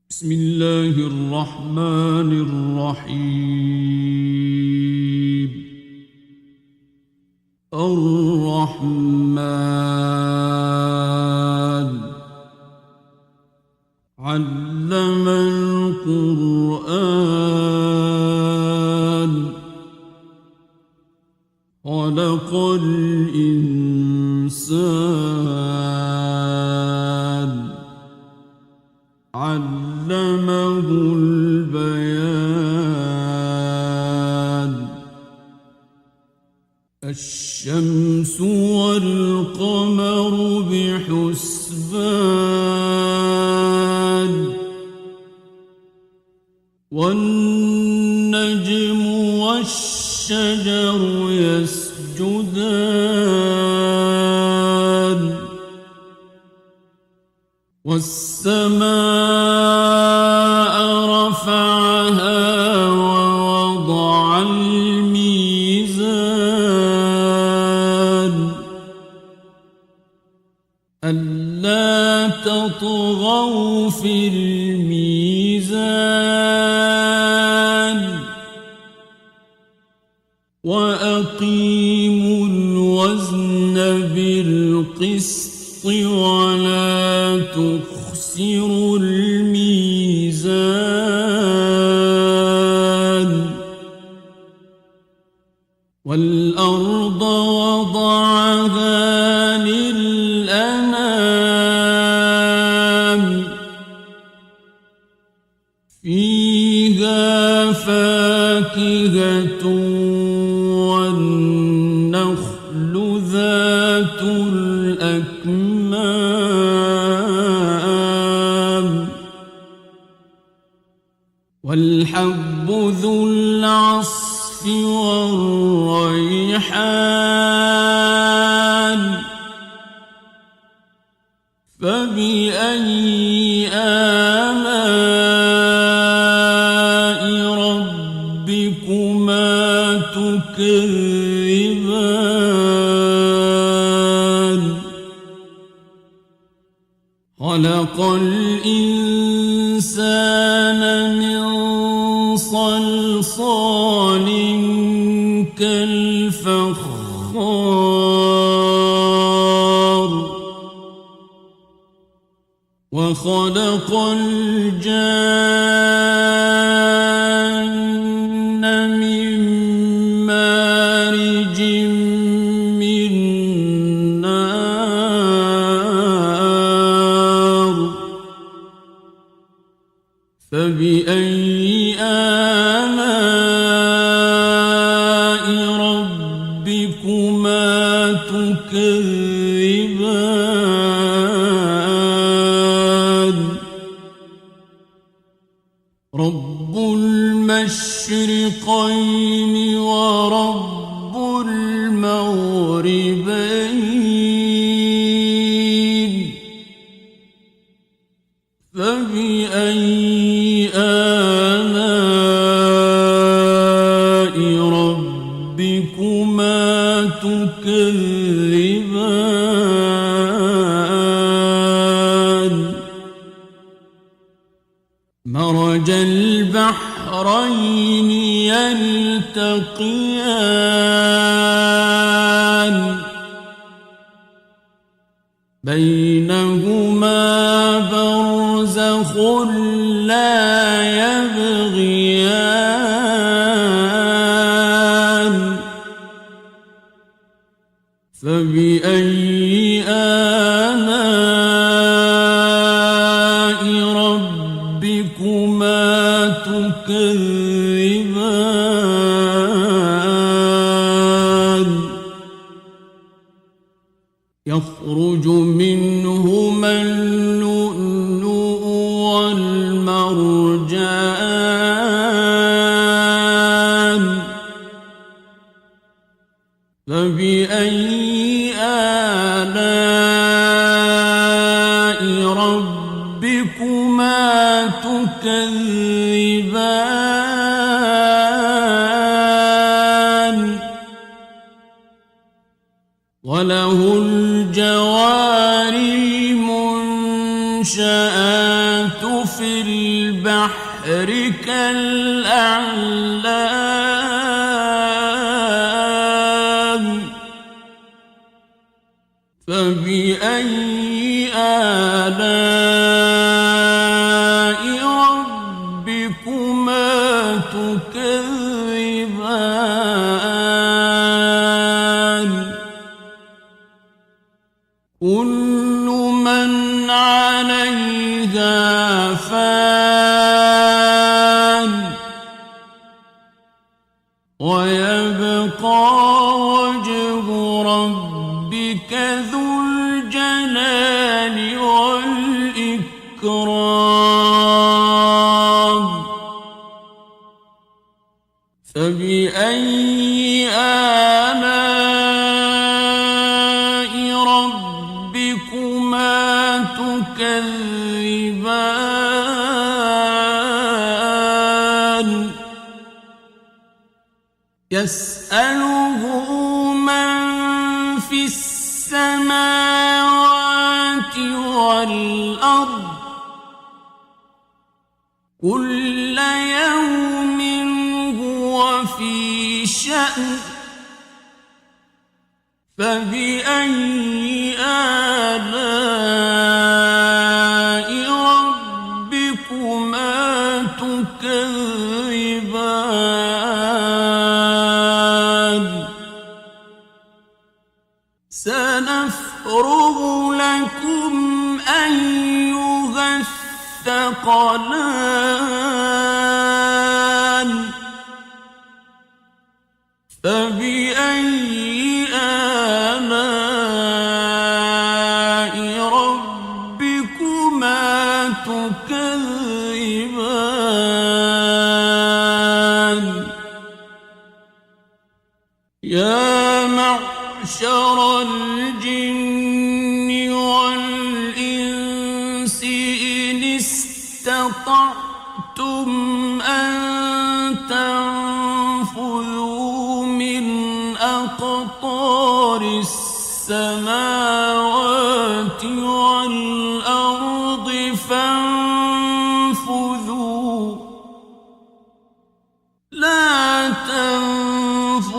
بسم الله الرحمن الرحيم. الرحمن علم القرآن خلق الإنسان علمه البيان. الشمس والقمر بحسبان والنجم والشجر يسجدان والسماء رفعها ووضع الميزان ألا تطغوا في الميزان وأقيموا الوزن بالقسط ولا تخسروا الميزان. والأرض وضعها للأنام فيها فاكهة والنخل ذات الأكمام والحب ذو العصف والريحان فبأي آلاء ربكما تكذبان. خلق الإنسان من صلصال كالفخار وخلق الجان من مارج من نار فبأي آلاء ربكما تكذبان. رب المشرقين ورب المغربين فبأي آلاء ربكما تكذبان. مرج البحرين يلتقيان بينهما برزخ لا يبغيان فبأي آلاء ربكما تكذبان. يخرج منهما اللؤلؤ والمرجان فبأي آلاء ربكما تكذبان. وله الجوار المنشآت في البحر كالأعلام فبأي آلاء ربكما تكذبان كل من عليها فان ويبقى وجه ربك ذو الجلال والإكرام فبأي آلاء ربكما تكذبان يسأله من في السماوات والأرض كل يوم هو في شأن فبأي آلاء ربكما تكذبان سنفرغ لكم أيها الثقلان فبأي آلاء ربكما تكذبان يا معشر الجن والإنس إن استطعتم أن تنفذوا من أقطار السماوات والأرض فانفذوا لا تنفذون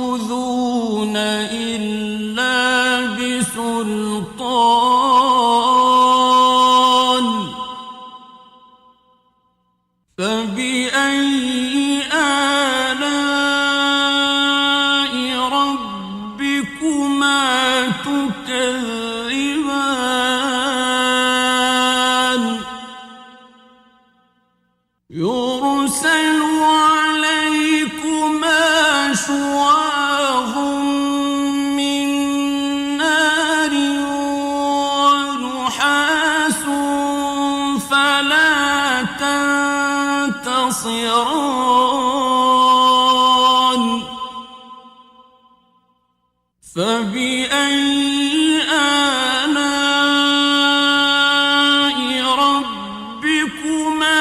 إلا بسلطان فبأي آلاء ربكما تكذبان يرسل عليكما شواظ من نار ونحاس فلا تنتصران فبأي آلاء ربكما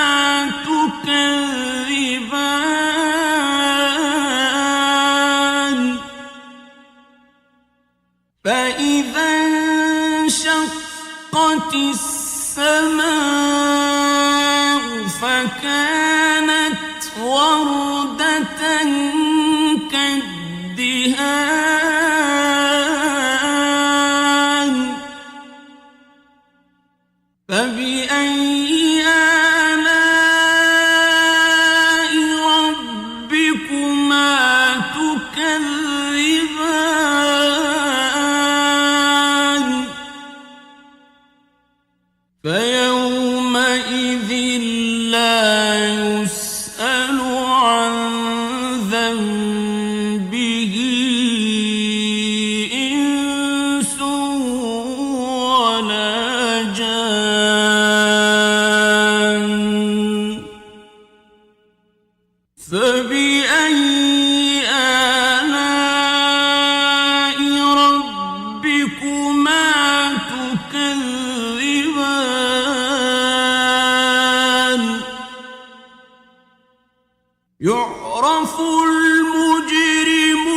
تكذبان فإذا انشقت السماء فكانت وردة كالدهان فبأي آلاء ربكما تكذبان فيومئذ لا يسأل عن ذنبه إنس ولا جان فبأي آلاء ربكما تكذبان يعرف المجرمون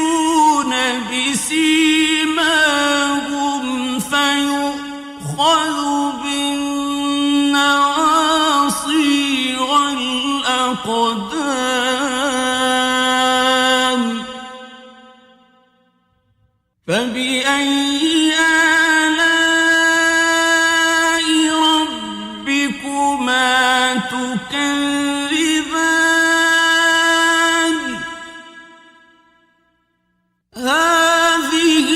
بسيماهم فيؤخذ بالنواصي الأقدام فبأي آلاء ربكما تكذبان هذه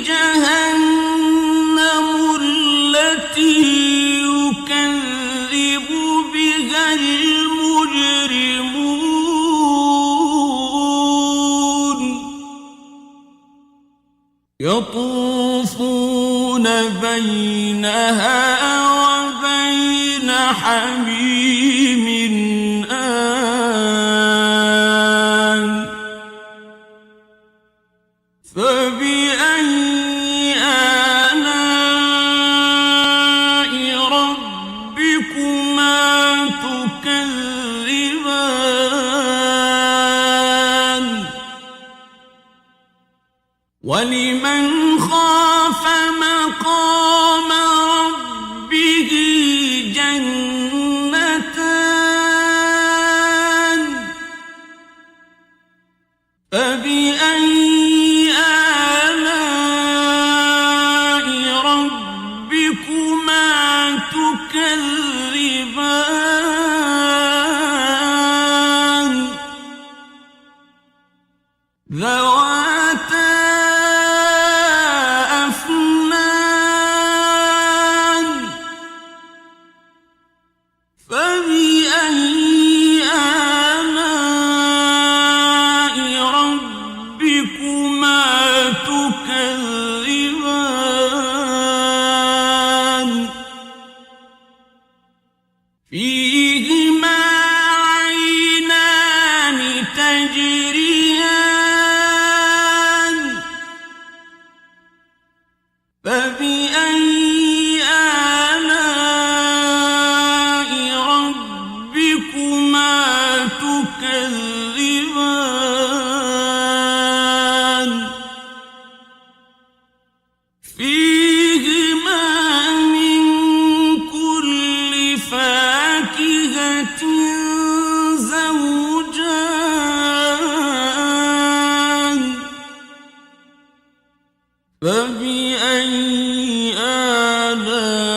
جهنم التي يكذب بها المجرمون يطوفون بينها وبين حميم آن فبأي آلاء ربكما تكذبان ولمن خاف مقام ربه جنتان فبأي آلاء ربكما تكذبان ذواتا أفنان فبأي آلاء ربكما تكذبان فيهما عينان تجريان فبأي آلاء ربكما تكذبان فيهما من كل فاكهة زوجان فبأي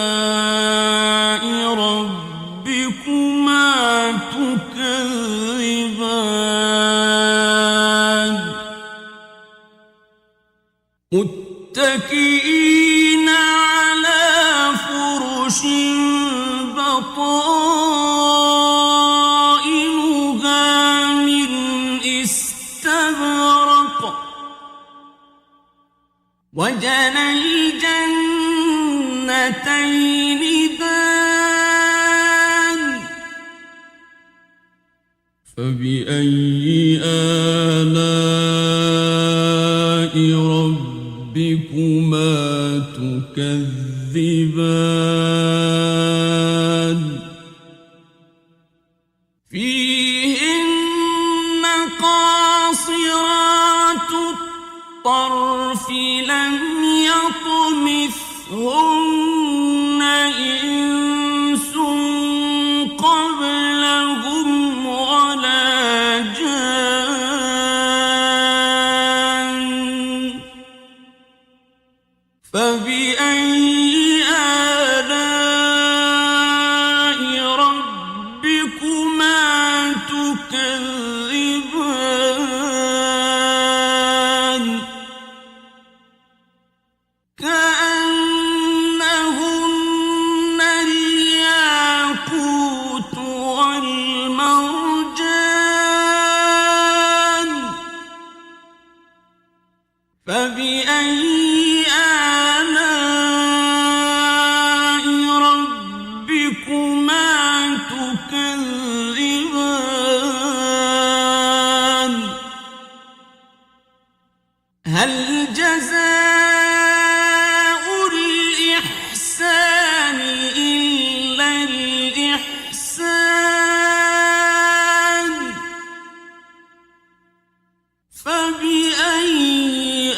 آلاء ربكما تكذبان متكئين على فرش بطائنها من استبرق وجنى الجنتين دان فبأي آلاء ربكما تكذبان فيهن قاصرات الطرف لم يطمثهن إنس قبلهم ولا جان فبأي آلاء ربكما تكذبان كأنهن الياقوت والمرجان فبأي آلاء ربكما تكذبان هل جزاء الإحسان إلا الإحسان فبأي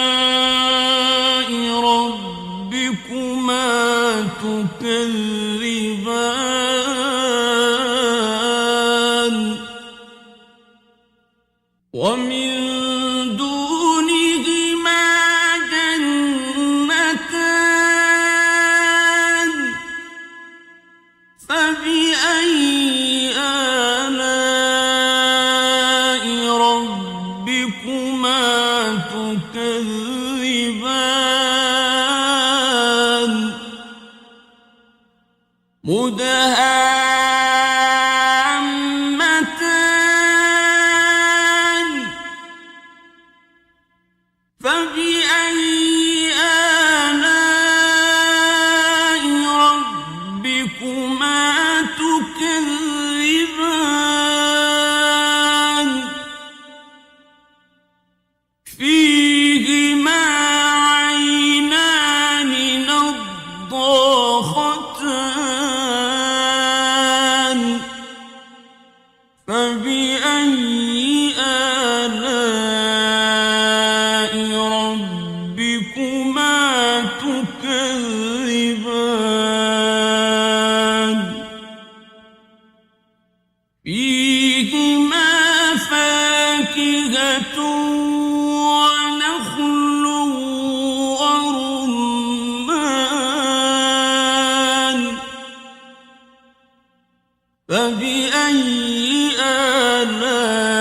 آلاء ربكما تكذبان ومن دونهما جنتان فبأي آلاء ربكما تكذبان مدهامتان فبأي آلاء ربكما تكذبان فيهما عينان نضاختان فبأي آلاء ربكما تكذبان فيهما فاكهة ونخل ورمان فبأي آلاء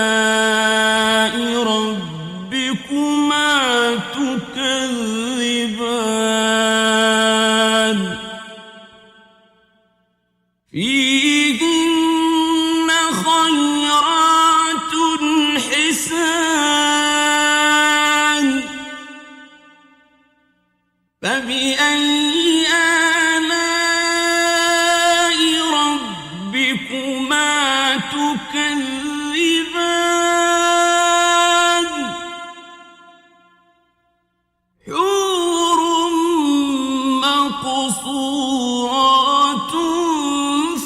ربكما تكذبان فيهن خيرات حسان فبأي آلاء ربكما تكذبان حور مقصورات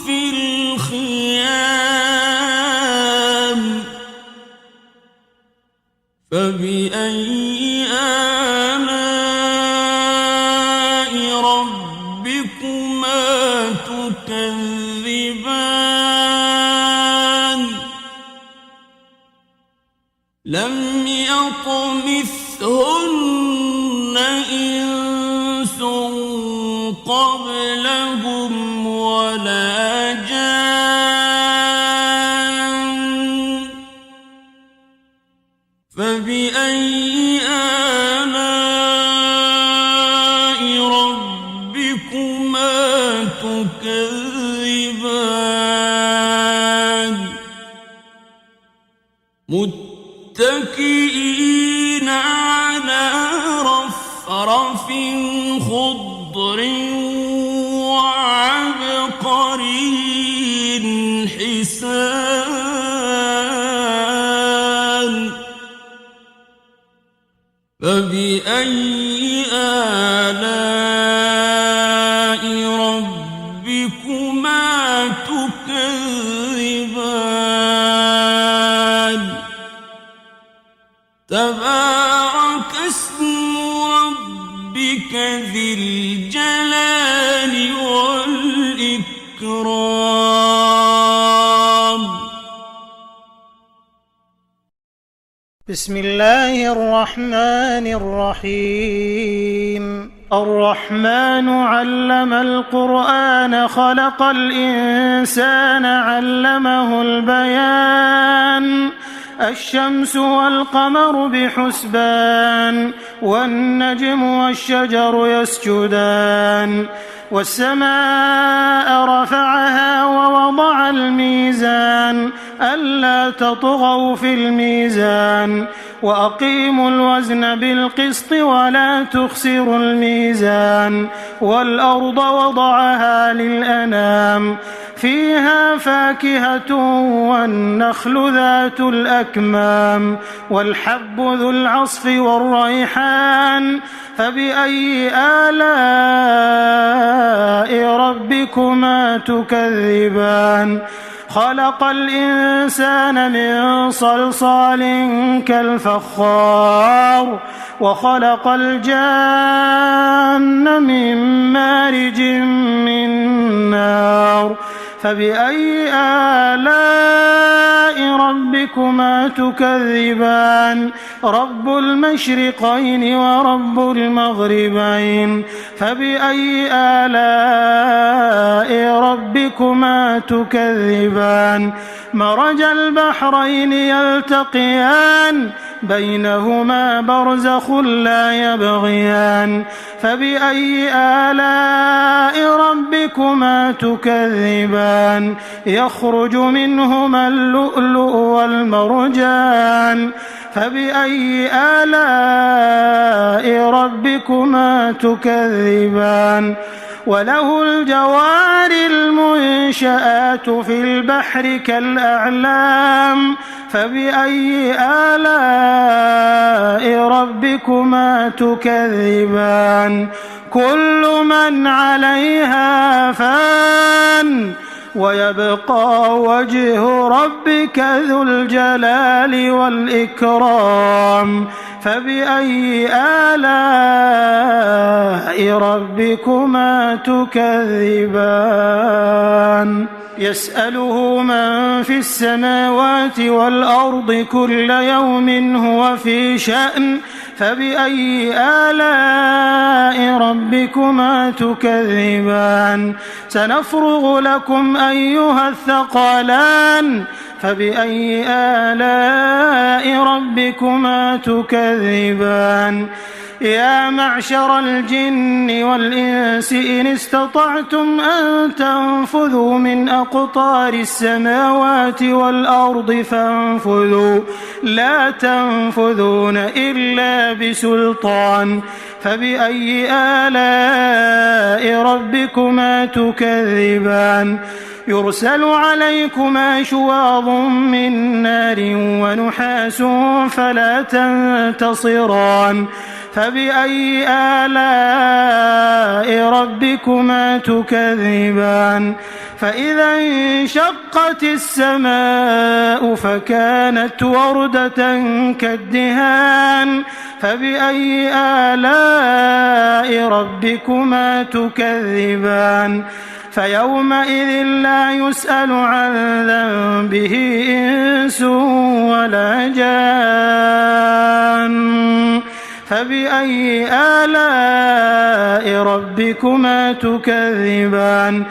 في الخيام فبأي آلاء ربكما تكذبان لم يطمثهن إنس قبلهم ولا جان فبأي آلاء ربكما تكذبان متكئين على رفرف خضر وعبقري حسان فبأي آلاء ربكما تكذبان تبارك اسم ربك ذي الجلال والإكرام. بسم الله الرحمن الرحيم. الرحمن علم القرآن خلق الإنسان علمه البيان الشمس والقمر بحسبان والنجم والشجر يسجدان والسماء رفعها ووضع الميزان ألا تطغوا في الميزان وأقيموا الوزن بالقسط ولا تخسروا الميزان والأرض وضعها للأنام فيها فاكهة والنخل ذات الأكمام والحب ذو العصف والريحان فبأي آلاء ربكما تكذبان خلق الإنسان من صلصال كالفخار وخلق الجان من مارج من نار فبأي آلاء ربكما تكذبان رب المشرقين ورب المغربين فبأي آلاء ربكما تكذبان مرج البحرين يلتقيان بينهما برزخ لا يبغيان فبأي آلاء ربكما تكذبان يخرج منهما اللؤلؤ والمرجان فبأي آلاء ربكما تكذبان وله الجوار المنشآت في البحر كالأعلام فبأي آلاء ربكما تكذبان كل من عليها فان ويبقى وجه ربك ذو الجلال والإكرام فبأي آلاء ربكما تكذبان يسأله من في السماوات والأرض كل يوم هو في شأن فبأي آلاء ربكما تكذبان سنفرغ لكم أيها الثقلان فبأي آلاء ربكما تكذبان يا معشر الجن والإنس إن استطعتم أن تنفذوا من أقطار السماوات والأرض فانفذوا لا تنفذون إلا بسلطان فبأي آلاء ربكما تكذبان يرسل عليكما شواظ من نار ونحاس فلا تنتصران فبأي آلاء ربكما تكذبان فإذا انشقت السماء فكانت وردة كالدهان فبأي آلاء ربكما تكذبان فيومئذ لا يسأل عن ذنبه إنس ولا جان فبأي آلاء ربكما تكذبان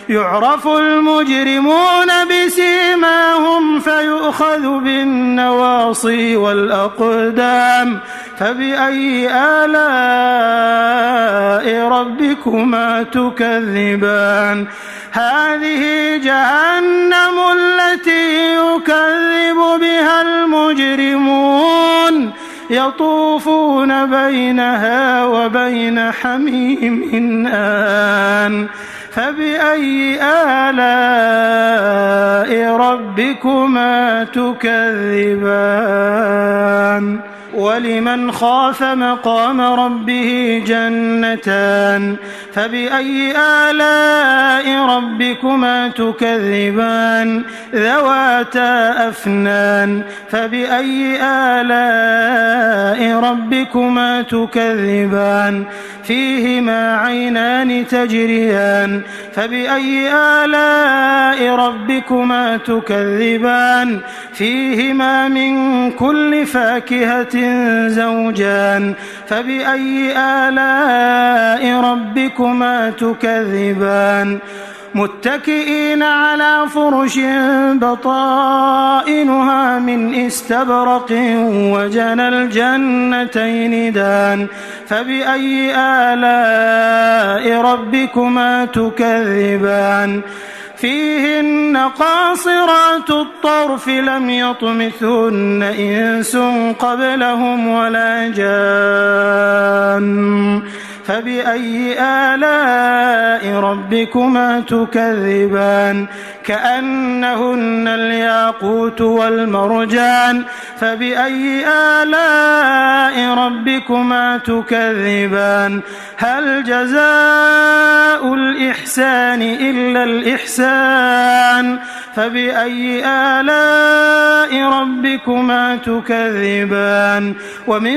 يعرف المجرمون بسيماهم فيؤخذ بالنواصي والأقدام فبأي آلاء ربكما تكذبان هذه جهنم التي يكذب بها المجرمون يطوفون بينها وبين حميم آن فبأي آلاء ربكما تكذبان ولمن خاف مقام ربه جنتان فبأي آلاء ربكما تكذبان ذواتا أفنان فبأي آلاء ربكما تكذبان فيهما عينان تجريان فبأي آلاء ربكما تكذبان فيهما من كل فاكهة زوجان فبأي آلاء ربكما تكذبان متكئين على فرش بطائنها من استبرق وجنى الجنتين دان فبأي آلاء ربكما تكذبان فيهن قاصرات الطرف لم يطمثهن إنس قبلهم ولا جان فبأي آلاء ربكما تكذبان كأنهن الياقوت والمرجان فبأي آلاء ربكما تكذبان هل جزاء الإحسان إلا الإحسان فبأي آلاء ربكما تكذبان ومن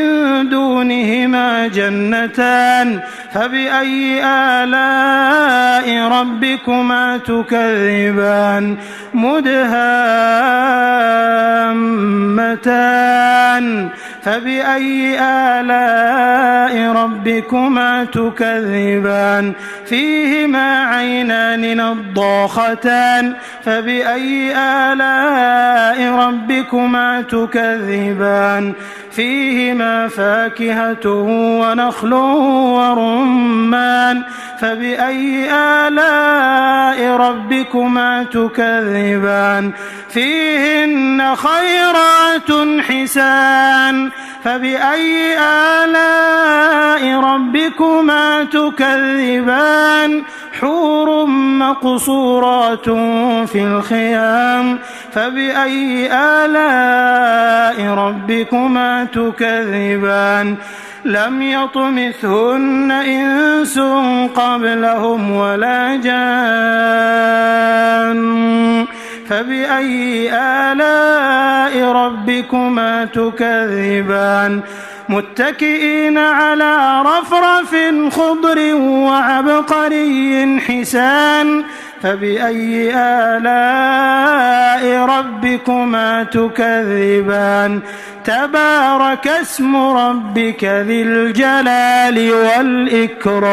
دونهما جنتان فبأي آلاء ربكما تكذبان مدهامتان فبأي آلاء ربكما تكذبان فيهما عينان نضاختان فبأي آلاء ربكما تكذبان فيهما فاكهة ونخل ورمان فبأي آلاء ربكما تكذبان فيهن خيرات حسان فبأي آلاء ربكما تكذبان حور مقصورات في الخيام فبأي آلاء ربكما تكذبان لم يطمثهن إنس قبلهم ولا جان فبأي آلاء ربكما تكذبان متكئين على رفرف خضر وعبقري حسان فبأي آلاء ربكما تكذبان تبارك اسم ربك ذي الجلال والإكرام.